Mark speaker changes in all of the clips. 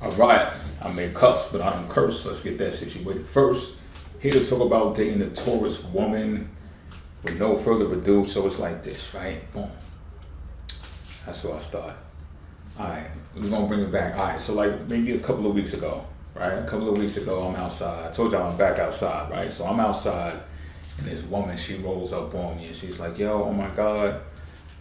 Speaker 1: All right, I may cuss, but I don't curse. Let's get that situated first. Here to talk about dating a Taurus woman with no further ado. So it's like this, right? Boom. That's where I start. All right, we're gonna bring it back. All right, so like maybe a couple of weeks ago, right? A couple of weeks ago, I'm outside. I told y'all I'm back outside, right? So I'm outside, and this woman, she rolls up on me, and she's like, "Yo, oh my God,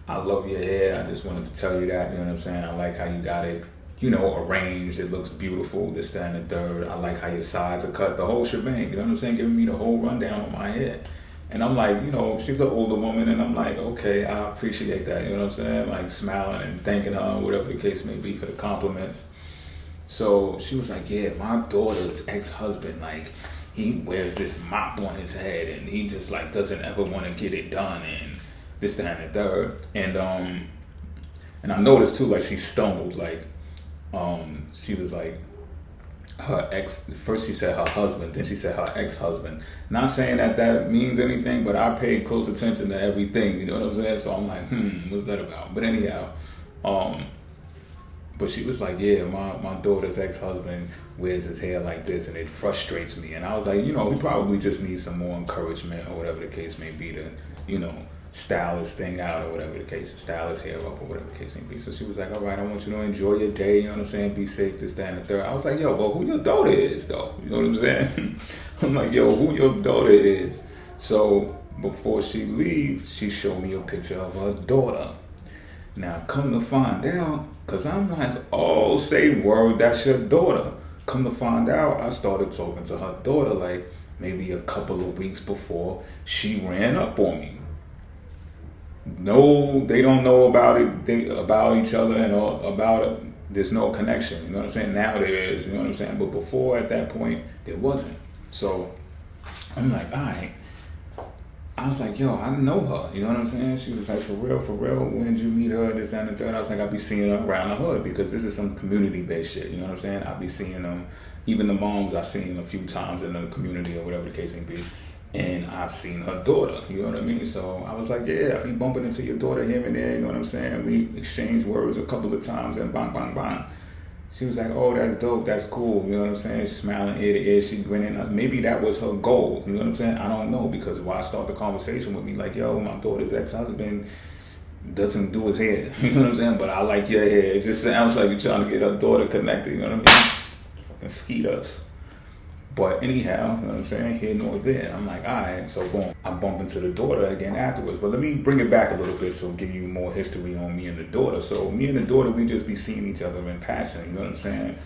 Speaker 1: I love your hair. I just wanted to tell you that. You know what I'm saying? I like how you got it, arranged. It looks beautiful. This, that, and the third. I like how your sides are cut. The whole shebang. You know what I'm saying? Giving me the whole rundown on my hair." And I'm like, she's an older woman, and I'm like, okay, I appreciate that. You know what I'm saying? Like smiling and thanking her, whatever the case may be, for the compliments. So she was like, yeah, my daughter's ex-husband, like, he wears this mop on his head, and he just like doesn't ever want to get it done, and this, that, and the third. And I noticed too, like she stumbled, like she was like, her ex, first she said her husband, then she said her ex-husband. Not saying that means anything, but I paid close attention to everything, you know what I'm saying? So I'm like, what's that about? But anyhow, but she was like, yeah, my daughter's ex-husband wears his hair like this, and it frustrates me. And I was like, he probably just needs some more encouragement, or whatever the case may be, to, style his thing out, or whatever the case, style his hair up, or whatever the case may be. So she was like, all right, I want you to enjoy your day, you know what I'm saying? Be safe, this, that, and the third. I was like, yo, well, who your daughter is, though? You know what I'm saying? I'm like, yo, who your daughter is? So before she leaves, she showed me a picture of her daughter. Now, come to find out, because I'm like, oh, say word, that's your daughter. Come to find out, I started talking to her daughter like maybe a couple of weeks before she ran up on me. No, they don't know about it, about each other, and about it. There's no connection, you know what I'm saying? Now there is, you know what I'm saying? But before, at that point, there wasn't. So I'm like, all right. I was like, yo, I know her, you know what I'm saying? She was like, for real, when did you meet her, this, that, and the third? I was like, I'll be seeing her around the hood, because this is some community-based shit, you know what I'm saying? I'll be seeing them, even the moms I've seen a few times in the community, or whatever the case may be. And I've seen her daughter, you know what I mean? So I was like, yeah, I be bumping into your daughter here and there, you know what I'm saying? We exchanged words a couple of times, and bang, bang, bang. She was like, oh, that's dope, that's cool, you know what I'm saying? She's smiling ear to ear, she grinning. Maybe that was her goal, you know what I'm saying? I don't know, because why start the conversation with me like, yo, my daughter's ex-husband doesn't do his hair, you know what I'm saying? But I like your hair. It just sounds like you're trying to get her daughter connected, you know what I mean? Fucking skeet us. But anyhow, you know what I'm saying? Here nor there. I'm like, all right, so boom. I bump into the daughter again afterwards. But let me bring it back a little bit, so give you more history on me and the daughter. So me and the daughter, we just be seeing each other in passing, you know what I'm saying?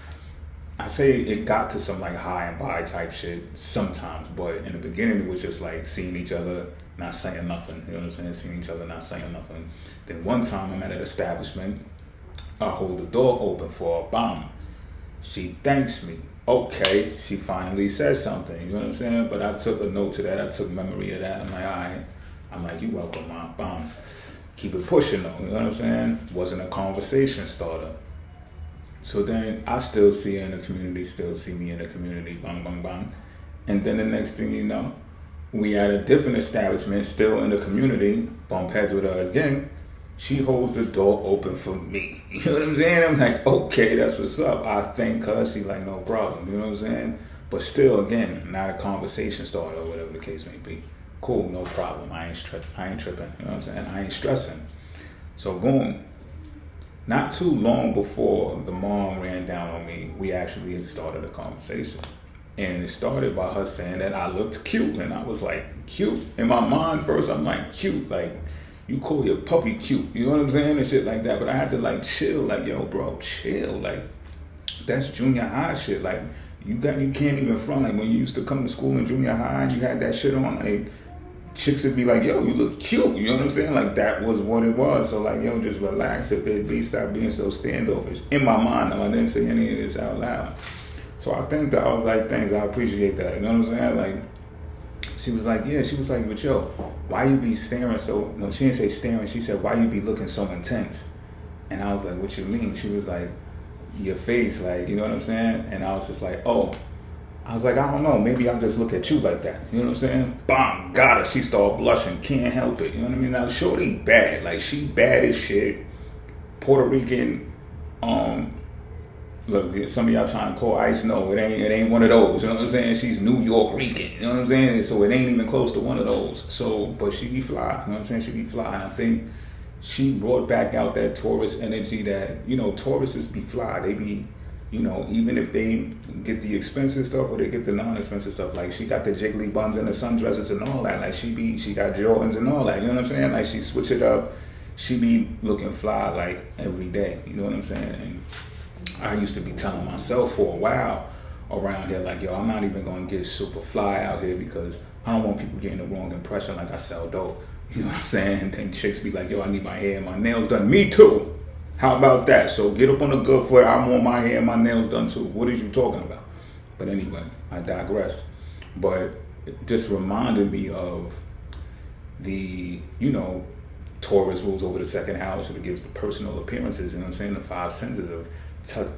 Speaker 1: I say it got to some like high and by type shit sometimes, but in the beginning it was just like seeing each other, not saying nothing, you know what I'm saying? Seeing each other, not saying nothing. Then one time I'm at an establishment, I hold the door open for a bomb. She thanks me. Okay, she finally said something, you know what I'm saying? But I took a note to that, I took memory of that. I'm like, all right. I'm like, you welcome, Mom. Bomb. Keep it pushing though, you know what I'm saying? Wasn't a conversation starter. So then I still see her in the community, still see me in the community, bang, bang, bang. And then the next thing you know, we at a different establishment, still in the community, bump heads with her again. She holds the door open for me. You know what I'm saying? I'm like, okay, that's what's up. I thank her. She like, no problem. You know what I'm saying? But still, again, not a conversation starter, or whatever the case may be. Cool, no problem. I ain't tripping. You know what I'm saying? I ain't stressing. So boom. Not too long before the mom ran down on me, we actually had started a conversation. And it started by her saying that I looked cute. And I was like, cute? In my mind first, I'm like, cute. Like, you call your puppy cute, you know what I'm saying, and shit like that. But I had to like chill, like, yo, bro, chill. Like, that's junior high shit. Like, you can't even front. Like, when you used to come to school in junior high and you had that shit on, like, chicks would be like, yo, you look cute, you know what I'm saying? Like, that was what it was. So like, yo, just relax a bit, stop being so standoffish. In my mind, though, I didn't say any of this out loud. So I think that I was like, thanks, I appreciate that, you know what I'm saying? Like, she was like, but yo, why you be staring so, no, she didn't say staring, she said, why you be looking so intense? And I was like, what you mean? She was like, your face, like, you know what I'm saying? And I was just like, oh. I was like, I don't know, maybe I'll just look at you like that, you know what I'm saying? Bam, got her, she started blushing, can't help it, you know what I mean? Now, shorty bad, like, she bad as shit, Puerto Rican, look, some of y'all trying to call Ice. No, it ain't one of those. You know what I'm saying? She's New York Rican. You know what I'm saying? So it ain't even close to one of those. So, but she be fly. You know what I'm saying? She be fly, and I think she brought back out that Taurus energy that, you know, Tauruses be fly. They be, you know, even if they get the expensive stuff or they get the non-expensive stuff, like she got the jiggly buns and the sundresses and all that. Like she got Jordans and all that. You know what I'm saying? Like she switch it up. She be looking fly like every day. You know what I'm saying? And I used to be telling myself for a while around here, like, yo, I'm not even gonna get super fly out here because I don't want people getting the wrong impression like I sell dope. You know what I'm saying? And then chicks be like, yo, I need my hair and my nails done. Me too. How about that? So get up on the good foot. I want my hair and my nails done too. What is you talking about? But anyway, I digress. But it just reminded me of the, you know, Taurus rules over the second house, and it gives the personal appearances, you know what I'm saying? The five senses of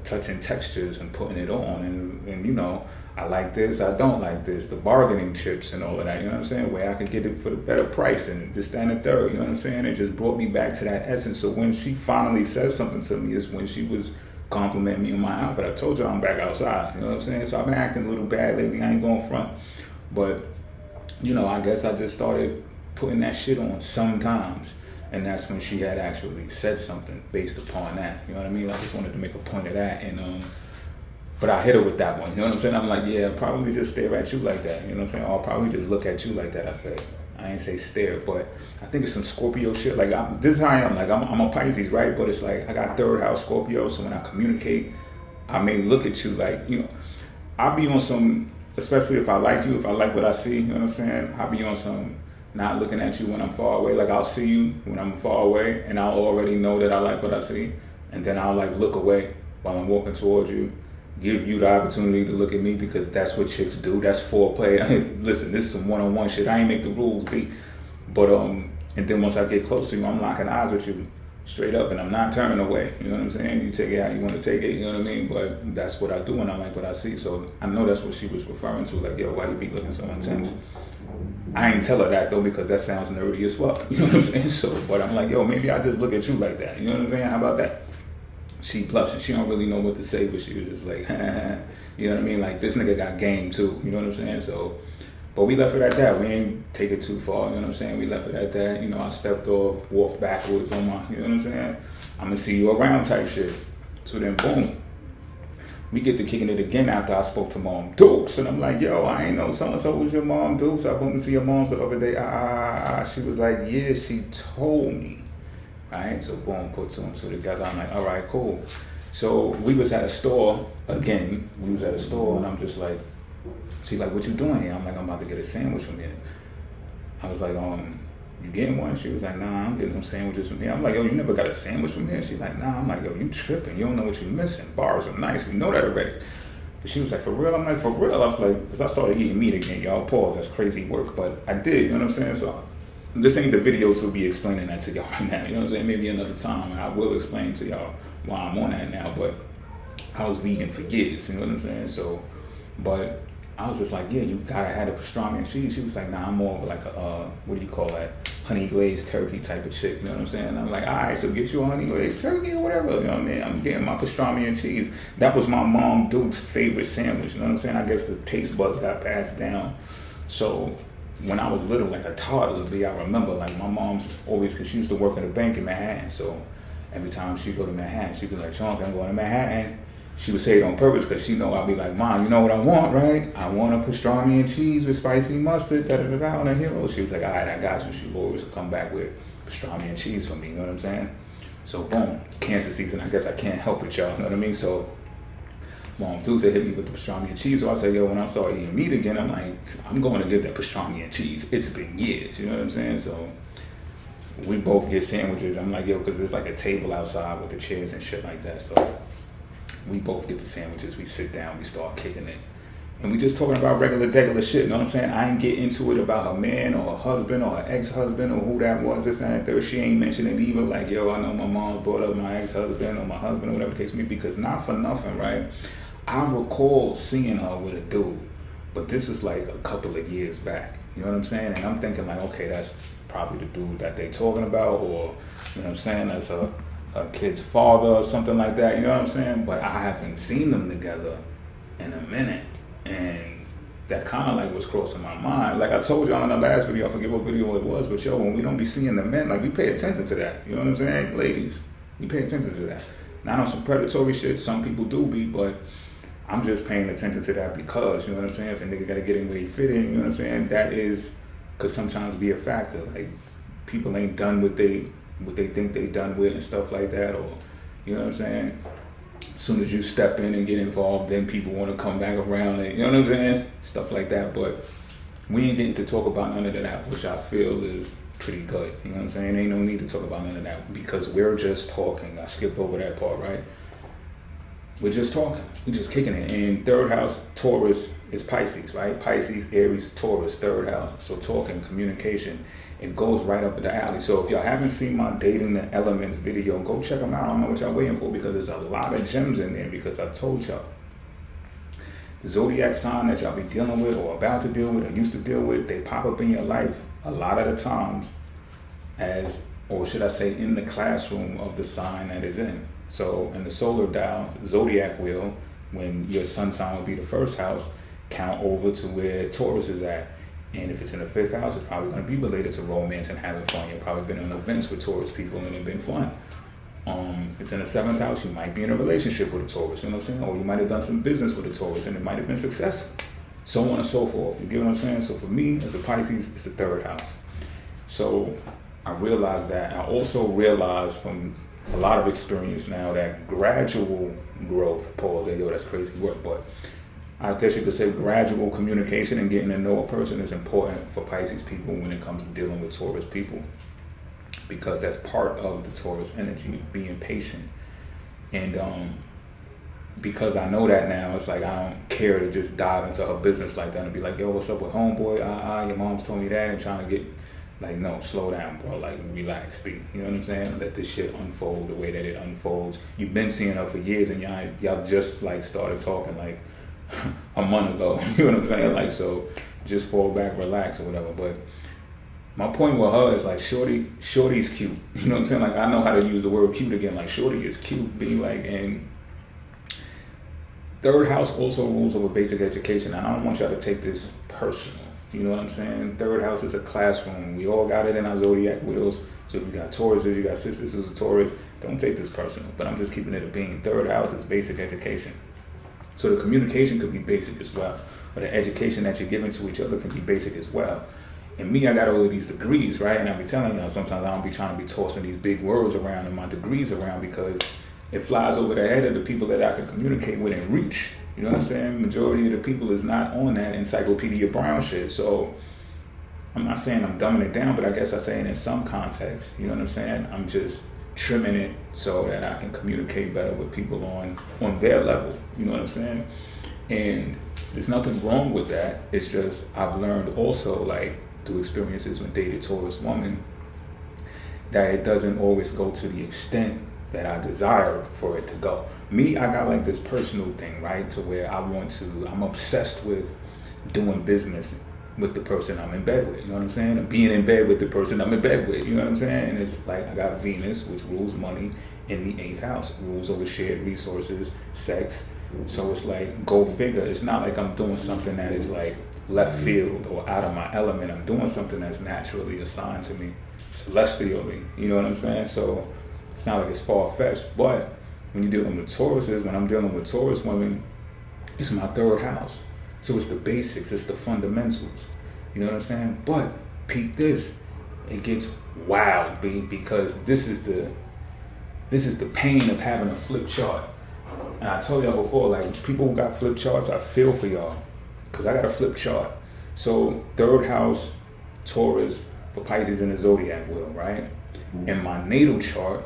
Speaker 1: touching textures and putting it on. And, you know, I like this, I don't like this, the bargaining chips and all of that, you know what I'm saying? Where I could get it for the better price and this, that, and the third, you know what I'm saying? It just brought me back to that essence. So when she finally says something to me is when she was complimenting me on my outfit. I told you I'm back outside, you know what I'm saying? So I've been acting a little bad lately, I ain't going front. But, you know, I guess I just started putting that shit on sometimes. And that's when she had actually said something based upon that, you know what I mean? I just wanted to make a point of that. And, but I hit her with that one, you know what I'm saying? I'm like, yeah, I'll probably just stare at you like that, you know what I'm saying? Or I'll probably just look at you like that, I said. I ain't say stare, but I think it's some Scorpio shit. Like, this is how I am. Like, I'm a Pisces, right? But it's like, I got third house Scorpio, so when I communicate, I may look at you like, you know, I'll be on some, especially if I like you, if I like what I see, you know what I'm saying? I'll be on some not looking at you when I'm far away. Like, I'll see you when I'm far away, and I'll already know that I like what I see, and then I'll, like, look away while I'm walking towards you, give you the opportunity to look at me, because that's what chicks do. That's foreplay. Listen, this is some one-on-one shit. I ain't make the rules be. But, and then once I get close to you, I'm locking eyes with you straight up, and I'm not turning away. You know what I'm saying? You take it how you want to take it, you know what I mean? But that's what I do, and I like what I see. So I know that's what she was referring to. Like, yo, why you be looking so intense? I ain't tell her that, though, because that sounds nerdy as fuck. You know what I'm saying? So, but I'm like, yo, maybe I just look at you like that. You know what I'm saying? How about that? She blushing. She don't really know what to say, but she was just like, you know what I mean? Like, this nigga got game, too. You know what I'm saying? So, but we left it at that. We ain't take it too far. You know what I'm saying? We left it at that. You know, I stepped off, walked backwards on my, you know what I'm saying? I'm going to see you around type shit. So then, boom. We get to kicking it again after I spoke to Mom Dukes. And I'm like, yo, I ain't know so-and-so was your Mom Dukes. I bumped into your mom's the other day. She was like, yeah, she told me. Right? So boom, put two and two together. I'm like, all right, cool. So we was at a store again. We was at a store, and I'm just like, she like, what you doing here? I'm like, I'm about to get a sandwich from here. I was like, you getting one? She was like, nah, I'm getting some sandwiches from here. I'm like, yo, you never got a sandwich from here? She's like, nah. I'm like, yo, you tripping. You don't know what you're missing. Bars are nice. We know that already. But she was like, for real? I'm like, for real? I was like, because I started eating meat again, y'all. Pause. That's crazy work. But I did, you know what I'm saying? So this ain't the video to be explaining that to y'all right now. You know what I'm saying? Maybe another time I will explain to y'all why I'm on that now. But I was vegan for years, you know what I'm saying? So, but I was just like, yeah, you gotta have the pastrami and cheese. She was like, nah, I'm more of like a, what do you call that? Honey glazed turkey type of chick, you know what I'm saying? And I'm like, all right, so get you a honey glazed turkey or whatever, you know what I mean? I'm getting my pastrami and cheese. That was my Mom Duke's favorite sandwich, you know what I'm saying? I guess the taste buds got passed down. So when I was little, like a toddler, I remember, like, my mom's always, because she used to work at a bank in Manhattan, so every time she'd go to Manhattan, she'd be like, Chauncey, I'm going to Manhattan. She would say it on purpose because she know I'll be like, Mom, you know what I want, right? I want a pastrami and cheese with spicy mustard, da-da-da-da, on a hero. She was like, all right, I got you. She would always come back with pastrami and cheese for me, you know what I'm saying? So, boom, cancer season, I guess I can't help it, y'all, you know what I mean? So, Mom Tuesday hit me with the pastrami and cheese. So I said, yo, when I start eating meat again, I'm like, I'm going to get that pastrami and cheese. It's been years, you know what I'm saying? So we both get sandwiches. I'm like, yo, because there's like a table outside with the chairs and shit like that. So we both get the sandwiches. We sit down, we start kicking it. And we just talking about regular shit, you know what I'm saying? I ain't get into it about her man or her husband or her ex-husband or who that was, this and that. Third. She ain't mentioned it either. Like, yo, I know my mom brought up my ex-husband or my husband or whatever the case may be, because not for nothing, right? I recall seeing her with a dude, but this was like a couple of years back. You know what I'm saying? And I'm thinking like, okay, that's probably the dude that they talking about, or, you know what I'm saying? That's her a kid's father or something like that, you know what I'm saying? But I haven't seen them together in a minute, and that kind of like was crossing my mind. Like I told y'all in the last video, I forget what video it was, but yo, when we don't be seeing the men, like we pay attention to that, you know what I'm saying? Ladies, we pay attention to that. Not on some predatory shit, some people do be, but I'm just paying attention to that because, you know what I'm saying? If a nigga gotta get in where he fit in, you know what I'm saying? That is, could sometimes be a factor. Like, people ain't done what they think they done with and stuff like that, or, you know what I'm saying? As soon as you step in and get involved, then people want to come back around and, you know what I'm saying? Stuff like that, but we ain't getting to talk about none of that, which I feel is pretty good, you know what I'm saying? Ain't no need to talk about none of that because we're just talking. I skipped over that part, right? We're just talking. We're just kicking it. And third house, Taurus, is Pisces, right? Pisces, Aries, Taurus, third house. So talking, communication, it goes right up the alley. So if y'all haven't seen my Dating the Elements video, go check them out. I don't know what y'all waiting for because there's a lot of gems in there because I told y'all. The zodiac sign that y'all be dealing with or about to deal with or used to deal with, they pop up in your life a lot of the times as, or should I say, in the classroom of the sign that is in. So in the solar dial, zodiac wheel, when your sun sign will be the first house, count over to where Taurus is at. And if it's in the fifth house, it's probably going to be related to romance and having fun. You've probably been on events with Taurus people and it's been fun. If it's in the seventh house, you might be in a relationship with a Taurus, you know what I'm saying? Or you might have done some business with a Taurus and it might have been successful. So on and so forth. You get what I'm saying? So for me, as a Pisces, it's the third house. So I realized that. I also realized from a lot of experience now that gradual growth, pause, yo, that's crazy work, but I guess you could say gradual communication and getting to know a person is important for Pisces people when it comes to dealing with Taurus people, because that's part of the Taurus energy, being patient. And because I know that now, it's like I don't care to just dive into her business like that and be like, yo, what's up with homeboy? Your mom's told me that, and trying to get, like, no, slow down, bro. Like, relax, be. You know what I'm saying? Let this shit unfold the way that it unfolds. You've been seeing her for years, and y'all just like started talking like a month ago. You know what I'm saying? Like, so just fall back, relax, or whatever. But my point with her is like, shorty's cute. You know what I'm saying? Like, I know how to use the word cute again. Like, shorty is cute. Be like, and third house also rules over basic education. And I don't want y'all to take this personal. You know what I'm saying? Third house is a classroom. We all got it in our zodiac wheels. So if you got Tauruses, you got sisters who's a Taurus, don't take this personal. But I'm just keeping it a being. Third house is basic education. So the communication could be basic as well. Or the education that you're giving to each other can be basic as well. And me, I got all of these degrees, right? And I be telling y'all, sometimes I don't be trying to be tossing these big words around and my degrees around because it flies over the head of the people that I can communicate with and reach. You know what I'm saying? Majority of the people is not on that Encyclopedia Brown shit. So I'm not saying I'm dumbing it down, but I guess I say it in some context. You know what I'm saying? I'm just trimming it so that I can communicate better with people on their level. You know what I'm saying? And there's nothing wrong with that. It's just I've learned also, like, through experiences with dated Taurus woman, that it doesn't always go to the extent that I desire for it to go. Me, I got like this personal thing, right? To where I'm obsessed with doing business with the person I'm in bed with, you know what I'm saying? And being in bed with the person I'm in bed with, you know what I'm saying? And it's like, I got Venus, which rules money, in the 8th house, rules over shared resources, sex. So it's like, go figure. It's not like I'm doing something that is like left field or out of my element. I'm doing something that's naturally assigned to me, celestially, you know what I'm saying? So it's not like it's far-fetched, but when you're dealing with Tauruses, when I'm dealing with Taurus women, it's my third house. So it's the basics, it's the fundamentals. You know what I'm saying? But peep this, it gets wild, B, because this is the pain of having a flip chart. And I told y'all before, like, people who got flip charts, I feel for y'all, because I got a flip chart. So third house, Taurus, for Pisces in the zodiac wheel, right? In my natal chart,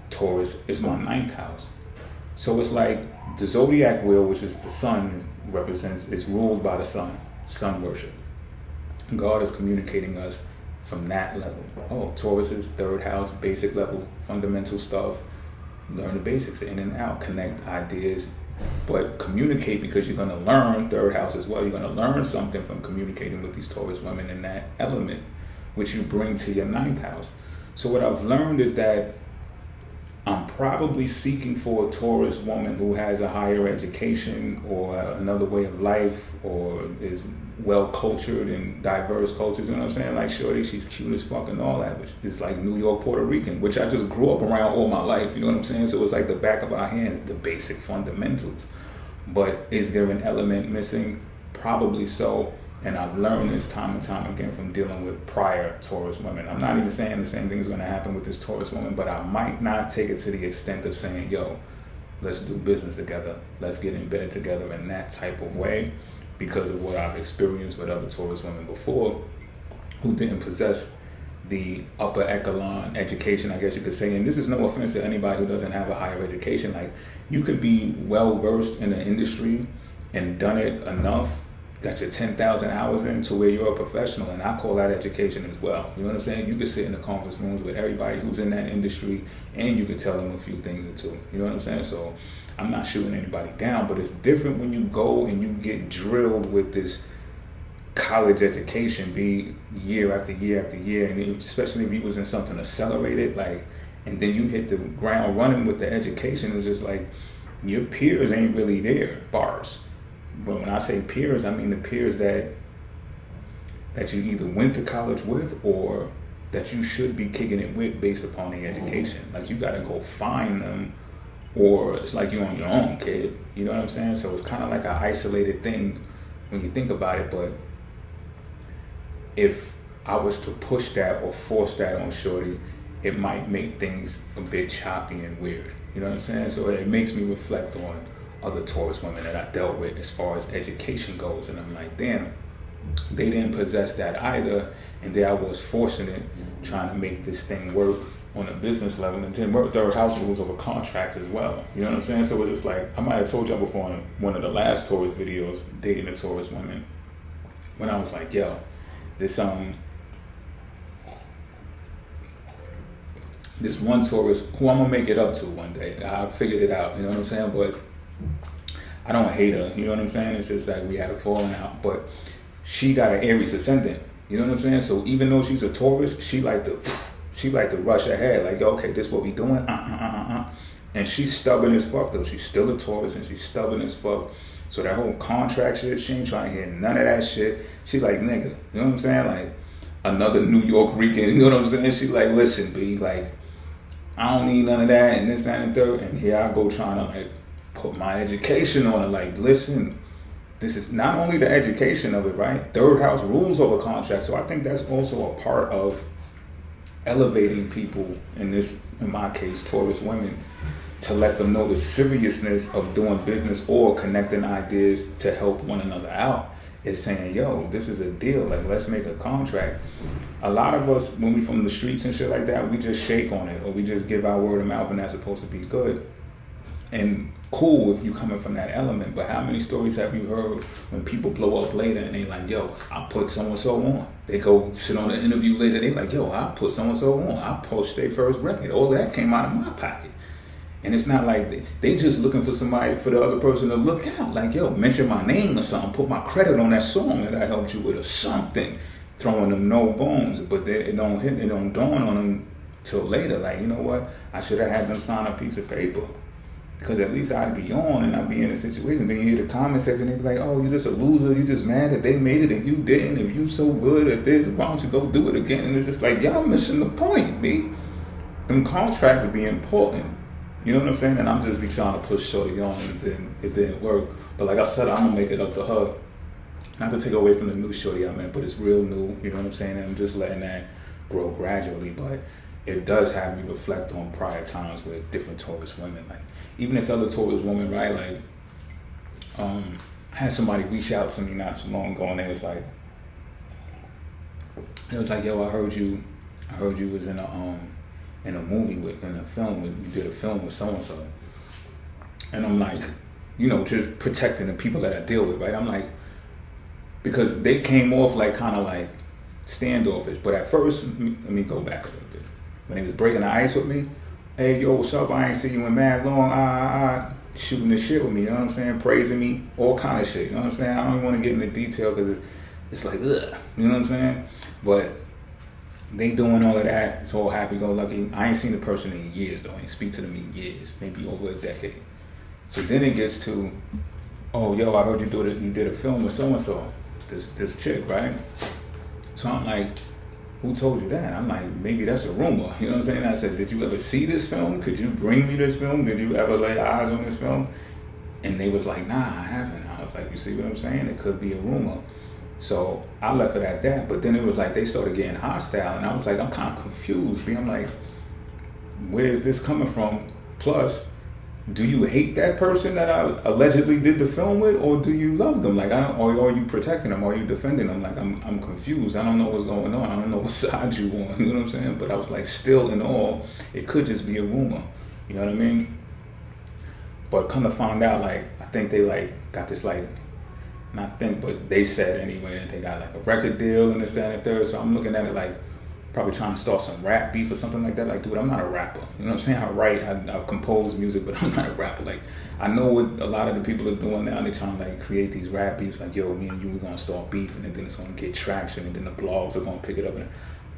Speaker 1: Taurus is my 9th house. So it's like the zodiac wheel, which is the sun, is ruled by the sun worship. God is communicating us from that level. Oh, Taurus is third house, basic level, fundamental stuff. Learn the basics, in and out, connect ideas, but communicate, because you're going to learn third house as well. You're going to learn something from communicating with these Taurus women in that element, which you bring to your 9th house. So what I've learned is that I'm probably seeking for a Taurus woman who has a higher education or another way of life or is well cultured in diverse cultures. You know what I'm saying? Like, shorty, she's cute as fuck and all that. But it's like New York, Puerto Rican, which I just grew up around all my life. You know what I'm saying? So it's like the back of our hands, the basic fundamentals. But is there an element missing? Probably so. And I've learned this time and time again from dealing with prior Taurus women. I'm not even saying the same thing is going to happen with this Taurus woman, but I might not take it to the extent of saying, yo, let's do business together. Let's get in bed together in that type of way, because of what I've experienced with other Taurus women before who didn't possess the upper echelon education, I guess you could say. And this is no offense to anybody who doesn't have a higher education. Like, you could be well versed in the industry and done it enough, got your 10,000 hours in to where you're a professional, and I call that education as well. You know what I'm saying? You could sit in the conference rooms with everybody who's in that industry, and you could tell them a few things or two. You know what I'm saying? So I'm not shooting anybody down, but it's different when you go and you get drilled with this college education, be year after year after year, and especially if you was in something accelerated, like, and then you hit the ground running with the education. It's just like your peers ain't really there, bars. But when I say peers, I mean the peers that you either went to college with or that you should be kicking it with based upon the education. Like, you got to go find them, or it's like you're on your own, kid. You know what I'm saying? So it's kind of like an isolated thing when you think about it. But if I was to push that or force that on shorty, it might make things a bit choppy and weird. You know what I'm saying? So it makes me reflect on other Taurus women that I dealt with as far as education goes, and I'm like, damn, they didn't possess that either, and there I was forcing it, trying to make this thing work on a business level, and then work third house rules over contracts as well. You know what I'm saying? So it's just like, I might have told y'all before in one of the last Taurus videos, dating a Taurus woman, when I was like, yo, this one Taurus who I'm gonna make it up to one day. I figured it out, you know what I'm saying? But I don't hate her, you know what I'm saying? It's just like we had a falling out, but she got an Aries ascendant, you know what I'm saying? So even though she's a Taurus, she like to rush ahead, like, yo, okay, this what we doing, and she's stubborn as fuck though. She's still a Taurus and she's stubborn as fuck. So that whole contract shit, she ain't trying to hear none of that shit. She like, nigga, you know what I'm saying? Like, another New York Rican, you know what I'm saying? She like, listen, B, like, I don't need none of that and this, that, and third. And here I go trying to like put my education on it. Like, listen, this is not only the education of it, right? Third house rules over contract. So I think that's also a part of elevating people, in my case, Taurus women, to let them know the seriousness of doing business or connecting ideas to help one another out. Is saying, yo, this is a deal, like, let's make a contract. A lot of us, when we from the streets and shit like that, we just shake on it, or we just give our word of mouth, and that's supposed to be good. And cool if you coming from that element, but how many stories have you heard when people blow up later and they like, yo, I put so-and-so on. They go sit on the interview later, they like, yo, I put so-and-so on. I post their first record. All of that came out of my pocket. And it's not like they just looking for somebody, for the other person to look out. Like, yo, mention my name or something. Put my credit on that song that I helped you with or something. Throwing them no bones. But it don't dawn on them till later. Like, you know what? I should have had them sign a piece of paper. Because at least I'd be on and I'd be in a situation. Then you hear the comment section and they be like, oh, you just a loser. You just mad that they made it and you didn't. If you so good at this, why don't you go do it again? And it's just like, y'all missing the point, B. Them contracts be important. You know what I'm saying? And I'm just be trying to push shorty on, and it didn't work. But like I said, I'm gonna make it up to her. Not to take away from the new shorty I met, but it's real new. You know what I'm saying? And I'm just letting that grow gradually. But it does have me reflect on prior times with different Taurus women. Like, even this other Taurus woman, right? Like, I had somebody reach out to me not too long ago, and it was like, yo, I heard you was in a movie in a film you did a film with so-and-so. And I'm like, you know, just protecting the people that I deal with, right? I'm like, because they came off like kind of like standoffish. But at first, let me go back a little bit. When they was breaking the ice with me, hey, yo, what's up? I ain't seen you in mad long. Shooting the shit with me, you know what I'm saying? Praising me, all kind of shit, you know what I'm saying? I don't even want to get into detail because it's like, ugh, you know what I'm saying? But they doing all of that. It's all happy-go-lucky. I ain't seen the person in years, though. I ain't speak to them in years, maybe over a decade. So then it gets to, oh, yo, I heard you did a film with so-and-so, this chick, right? So I'm like, who told you that? I'm like, maybe that's a rumor. You know what I'm saying? I said, did you ever see this film? Could you bring me this film? Did you ever lay eyes on this film? And they was like, nah, I haven't. I was like, you see what I'm saying? It could be a rumor. So I left it at that. But then it was like they started getting hostile. And I was like, I'm kind of confused. I'm like, where is this coming from? Plus, do you hate that person that I allegedly did the film with, or do you love them? Like, or are you protecting them? Or are you defending them? Like, I'm confused. I don't know what's going on. I don't know what side you on. You know what I'm saying? But I was like, still in all, it could just be a rumor. You know what I mean? But come to find out, like, I think they like got this like, not think, but they said anyway that they got like a record deal and this, that, and the third. So I'm looking at it like, probably trying to start some rap beef or something like that. Like, dude, I'm not a rapper. You know what I'm saying? I write, I compose music, but I'm not a rapper. Like, I know what a lot of the people are doing now. They're trying to like create these rap beefs. Like, yo, me and you, we're gonna start beefing, and then it's gonna get traction, and then the blogs are gonna pick it up. And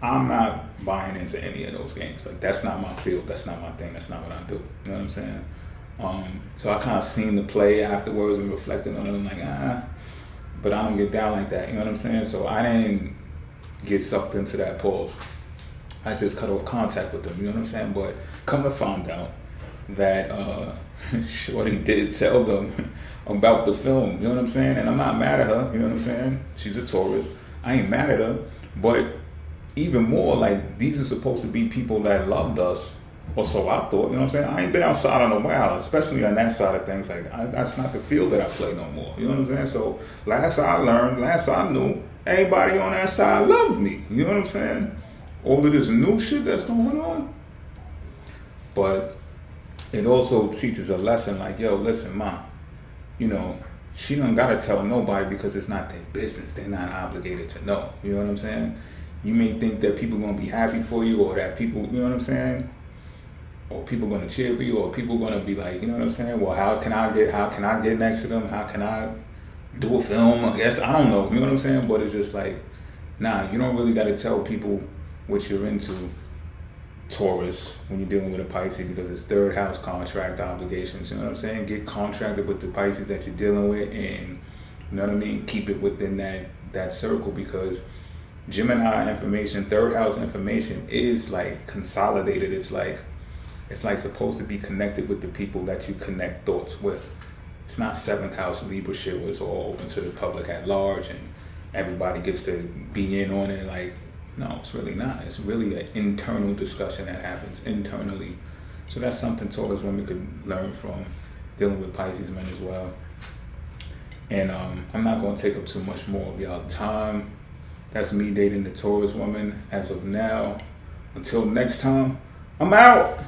Speaker 1: I'm not buying into any of those games. Like, that's not my field. That's not my thing. That's not what I do. You know what I'm saying? So I kind of seen the play afterwards and reflected on it. I'm like, but I don't get down like that. You know what I'm saying? So I didn't get sucked into that pause. I just cut off contact with them, you know what I'm saying? But come to find out that Shorty did tell them about the film, you know what I'm saying? And I'm not mad at her, you know what I'm saying? She's a Taurus. I ain't mad at her. But even more, like, these are supposed to be people that loved us, or so I thought, you know what I'm saying? I ain't been outside in a while, especially on that side of things. Like, that's not the field that I play no more, you know what I'm saying? So last I knew, everybody on that side loved me, you know what I'm saying? All of this new shit that's going on. But it also teaches a lesson like, yo, listen, ma, you know, she don't gotta tell nobody because it's not their business. They're not obligated to know. You know what I'm saying? You may think that people gonna be happy for you, or that people, you know what I'm saying? Or people gonna cheer for you, or people gonna be like, you know what I'm saying? Well, how can I get next to them? How can I do a film? I guess, I don't know, you know what I'm saying? But it's just like, nah, you don't really gotta tell people what you're into, Taurus, when you're dealing with a Pisces, because it's third house contract obligations. You know what I'm saying? Get contracted with the Pisces that you're dealing with, and you know what I mean? Keep it within that circle, because Gemini information, third house information is like consolidated. It's like supposed to be connected with the people that you connect thoughts with. It's not seventh house Libra shit where it's all open to the public at large and everybody gets to be in on it. Like, no, it's really not. It's really an internal discussion that happens internally. So that's something Taurus women could learn from dealing with Pisces men as well. And I'm not going to take up too much more of y'all time. That's me dating the Taurus woman as of now. Until next time, I'm out.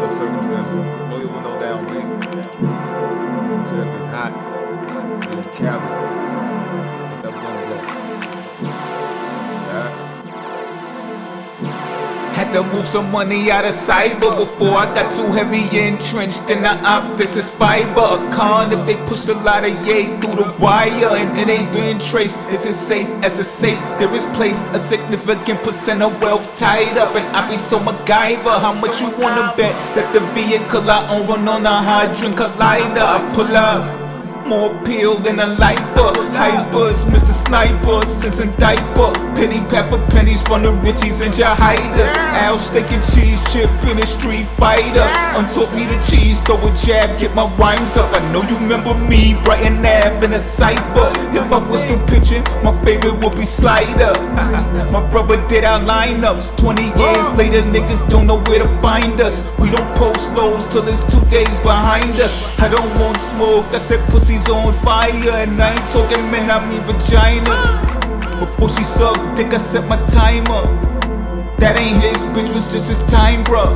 Speaker 2: Circumstances, roll your window down, baby. Don't care if it's hot, you're in Cali, let that wind blow. Yeah.
Speaker 3: Had to move some money out of cyber before I got too heavy entrenched in the optics. It's fiber, a con if they push a lot of yay through the wire and it ain't been traced. It's as safe as a safe. There is placed a significant percent of wealth tied up, and I be so MacGyver. How much you wanna bet that the vehicle I own run on a hydrogen collider? I pull up. More appeal than a lifer. Hypers, Mr. Sniper, since a diaper. Penny pat for pennies from the Richies and your hiders. Al steak and cheese chip in a street fighter. Untaught me the cheese, throw a jab, get my rhymes up. I know you remember me, Brighton Ave in a cipher. If I was still pitching, my favorite would be Slider. My brother did our lineups. 20 years later, niggas don't know where to find us. We don't post lows till it's 2 days behind us. I don't want smoke, I said pussy on fire, and I ain't talking men, I mean vaginas. Before she sucked dick, I set my timer. That ain't his bitch, was just his time, bruh.